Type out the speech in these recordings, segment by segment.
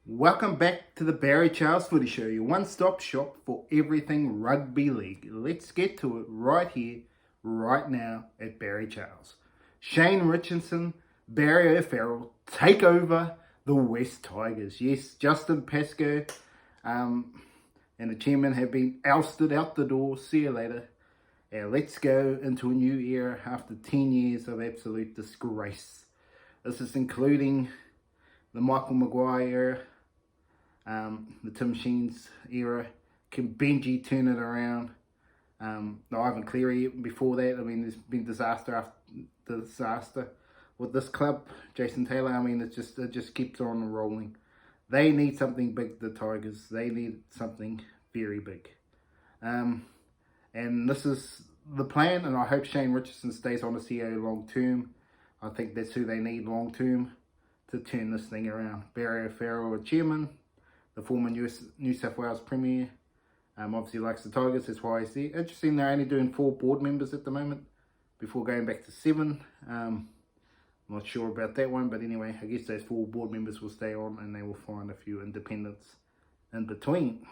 Welcome back to the Barry Charles Footy Show, your one-stop shop for everything rugby league. Let's get to it right here, right now at Barry Charles. Shane Richardson, Barry O'Farrell take over the West Tigers. Yes, Justin Pascoe and the chairman have been ousted out the door. See you later. Let's go into a new era after 10 years of absolute disgrace. This is including the Michael Maguire era, the Tim Sheens era. Can Benji turn it around? Ivan Cleary before that. I mean, there's been disaster after disaster with this club. Jason Taylor. I mean, it just keeps on rolling. They need something big. The Tigers. They need something very big. And this is the plan. And I hope Shane Richardson stays on the CEO long term. I think that's who they need long term to turn this thing around. Barry O'Farrell, chairman, the former New South Wales Premier, obviously likes the Tigers, that's why he's there. Interesting, they're only doing 4 board members at the moment, before going back to 7. Not sure about that one, but anyway, I guess those 4 board members will stay on and they will find a few independents in between.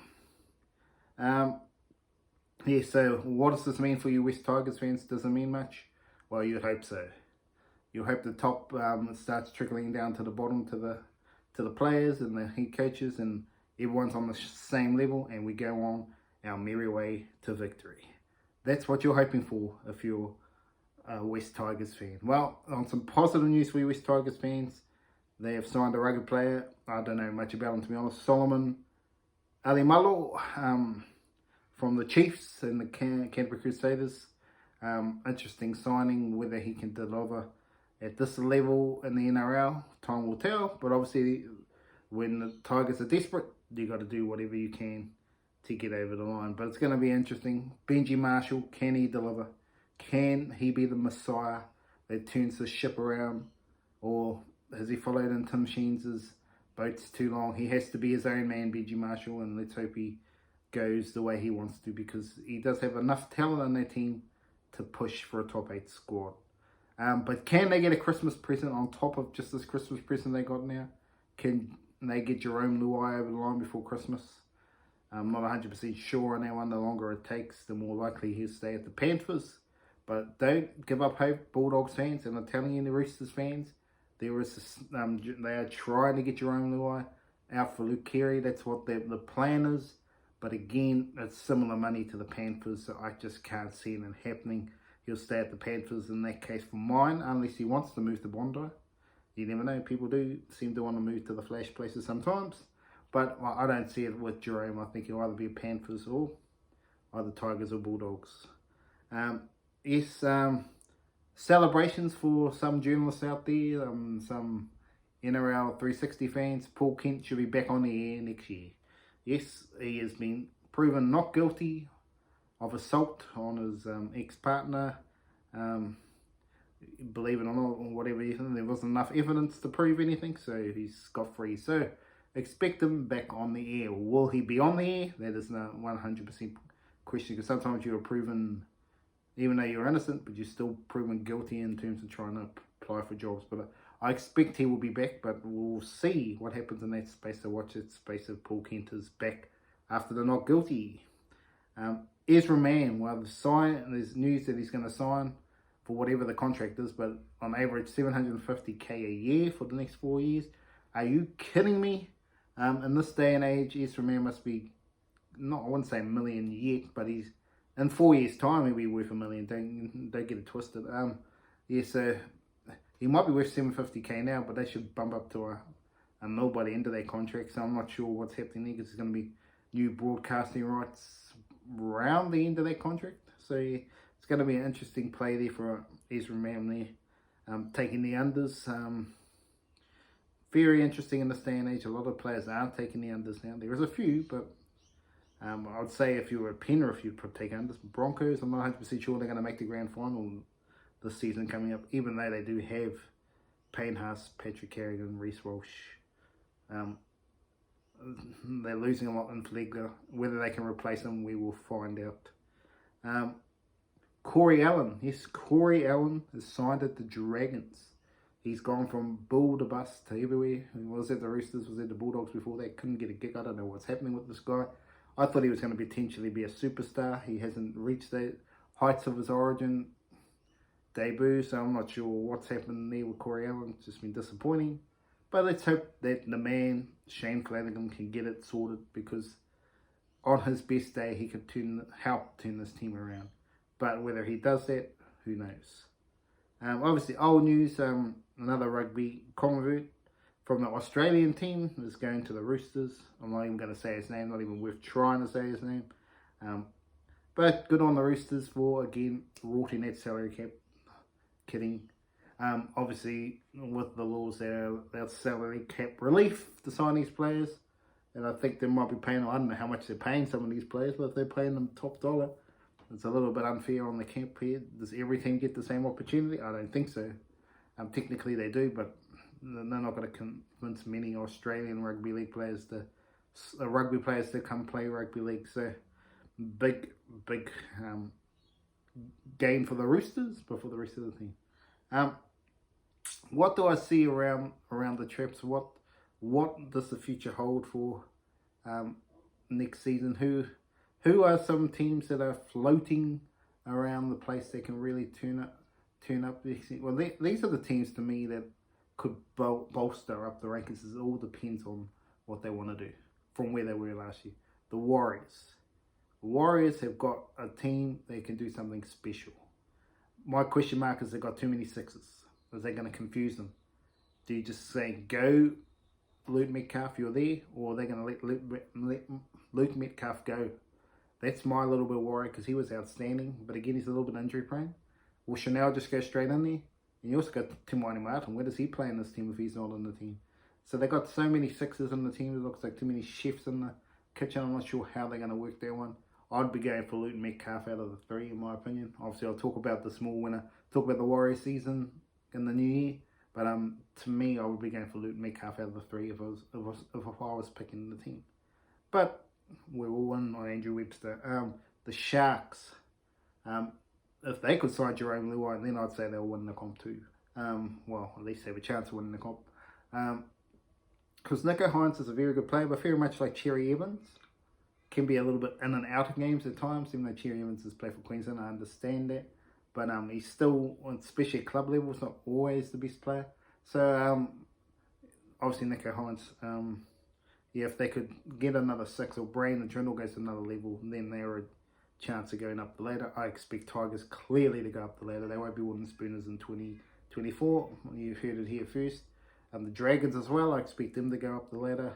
So what does this mean for you West Tigers fans? Does it mean much? Well, you'd hope so. You hope the top starts trickling down to the bottom, to the players and the head coaches, and everyone's on the same level, and we go on our merry way to victory. That's what you're hoping for if you're a West Tigers fan. Well, on some positive news for you West Tigers fans, they have signed a rugby player. I don't know much about him, to be honest. Solomon Alimalo from the Chiefs and the Canterbury Crusaders. Interesting signing. Whether he can deliver at this level in the NRL, time will tell. But obviously, when the Tigers are desperate, you got to do whatever you can to get over the line. But it's going to be interesting. Benji Marshall, can he deliver? Can he be the Messiah that turns the ship around? Or has he followed in Tim Sheens' boats too long? He has to be his own man, Benji Marshall, and let's hope he goes the way he wants to, because he does have enough talent in that team to push for a top 8 squad. But can they get a Christmas present on top of just this Christmas present they got now? Can they get Jerome Luai over the line before Christmas? I'm not 100% sure on that one. The longer it takes, the more likely he'll stay at the Panthers. But don't give up hope, Bulldogs fans, and I'm telling you, the Roosters fans, they are trying to get Jerome Luai out for Luke Keary. That's what the plan is. But again, it's similar money to the Panthers, so I just can't see it happening. He'll stay at the Panthers in that case for mine, unless he wants to move to Bondi. You never know. People do seem to want to move to the flash places sometimes. But I don't see it with Jerome. I think he'll either be Panthers or either Tigers or Bulldogs. Celebrations for some journalists out there, some NRL 360 fans. Paul Kent should be back on the air next year. Yes, he has been proven not guilty of assault on his ex-partner. Believe it or not, or whatever, there wasn't enough evidence to prove anything, so he's scot-free. So expect him back on the air. Will he be on the air? That is not 100% question, because sometimes you're proven, even though you're innocent, but you're still proven guilty in terms of trying to apply for jobs. But I expect he will be back, but we'll see what happens in that space. So watch that space if Paul Kent is back after the not guilty. Ezra Mann, well, there's news that he's going to sign for whatever the contract is, but on average $750K a year for the next 4 years. Are you kidding me? In this day and age, Ezra Mann must be, I wouldn't say a million yet, but he's in 4 years' time he'll be worth $1 million. Don't get it twisted. So he might be worth $750K now, but they should bump up to a mil by the end of their contract. So I'm not sure what's happening there, because there's going to be new broadcasting rights around the end of that contract. So it's going to be an interesting play there for Ezra Mann there, taking the unders. Very interesting in this day and age. A lot of players aren't taking the unders now. There is a few, but I would say if you were a Penrith, you'd take unders. Broncos, I'm not 100% sure they're going to make the grand final this season coming up, even though they do have Payne Haas, Patrick Carrigan, Reece Walsh. They're losing a lot in Flegler. Whether they can replace him, we will find out. Corey Allen. Yes, Corey Allen is signed at the Dragons. He's gone from bull to bust to everywhere. He was at the Roosters, was at the Bulldogs before that. Couldn't get a gig. I don't know what's happening with this guy. I thought he was going to potentially be a superstar. He hasn't reached the heights of his origin debut, so I'm not sure what's happened there with Corey Allen. It's just been disappointing. But let's hope that the man, Shane Flanagan, can get it sorted, because on his best day, he could help turn this team around. But whether he does that, who knows? Obviously, old news, another rugby convert from the Australian team is going to the Roosters. I'm not even going to say his name, not even worth trying to say his name. But good on the Roosters for, again, rorting that salary cap. Kidding. Obviously, with the laws there, there's salary cap relief to sign these players. And I think they might be paying, I don't know how much they're paying some of these players, but if they're paying them top dollar, it's a little bit unfair on the camp here. Does every team get the same opportunity? I don't think so. Technically they do, but they're not going to convince many Australian rugby league players to come play rugby league. So big gain for the Roosters, but for the rest of the team. What do I see around the trips? What does the future hold for next season? Who are some teams that are floating around the place that can really turn up? Well, these are the teams to me that could bolster up the rankings. It all depends on what they want to do from where they were last year. The Warriors. The Warriors have got a team that can do something special. My question mark is they've got too many sixes. Is that going to confuse them? Do you just say, go, Luke Metcalf, you're there? Or are they going to let Luke Metcalf go? That's my little bit worried, because he was outstanding. But again, he's a little bit injury prone. Will Chanel just go straight in there? And you also got Timani Martin. Where does he play in this team if he's not in the team? So they got so many sixes in the team. It looks like too many chefs in the kitchen. I'm not sure how they're going to work that one. I'd be going for Luke Metcalf out of the three, in my opinion. Obviously, I'll talk about the small winner, talk about the Warriors season in the new year. But to me, I would be going for Luke Metcalf out of the three if I was picking the team. But we're all in on Andrew Webster. The Sharks, if they could sign Jerome Luai, then I'd say they'll win the comp too. Well, at least have a chance of winning the comp. Because Nico Hines is a very good player, but very much like Cherry Evans. Can be a little bit in and out of games at times, even though Cherry Evans has played for Queensland. I understand that. But he's still, especially at club level, it's not always the best player. So, obviously, Nico Hines, if they could get another six, or Brain and Trindle goes to another level, then they're a chance of going up the ladder. I expect Tigers clearly to go up the ladder. They won't be wooden spooners in 2024. You've heard it here first. The Dragons as well, I expect them to go up the ladder.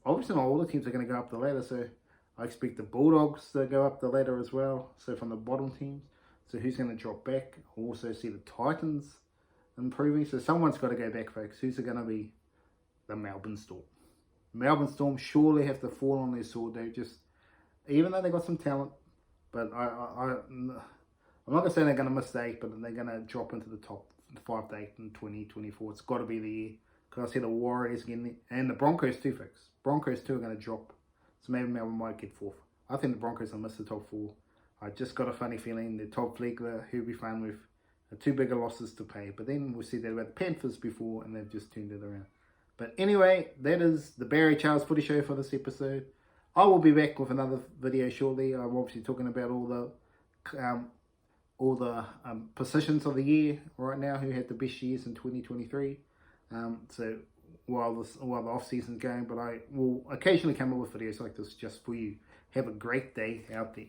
Obviously, not all the teams are going to go up the ladder, so I expect the Bulldogs to go up the ladder as well. So from the bottom teams, so who's going to drop back? I also see the Titans improving. So someone's got to go back, folks. Who's it going to be? The Melbourne Storm. Melbourne Storm surely have to fall on their sword. They just, even though they got some talent, but I'm not going to say they're going to miss the 8, but they're going to drop into the top 5 to 8 in 2024. It's got to be the year. Because I see the Warriors again, and the Broncos too, folks. Broncos too are going to drop. So maybe Melbourne might get 4th. I think the Broncos will miss the top 4. I just got a funny feeling the Todd Flegler, who'll be fine with, are too big a losses to pay. But then we'll see that about the Panthers before, and they've just turned it around. But anyway, that is the Barry Charles Footy Show for this episode. I will be back with another video shortly. I'm obviously talking about all the positions of the year right now, who had the best years in 2023. So while the off season's going, but I will occasionally come up with videos like this just for you. Have a great day out there.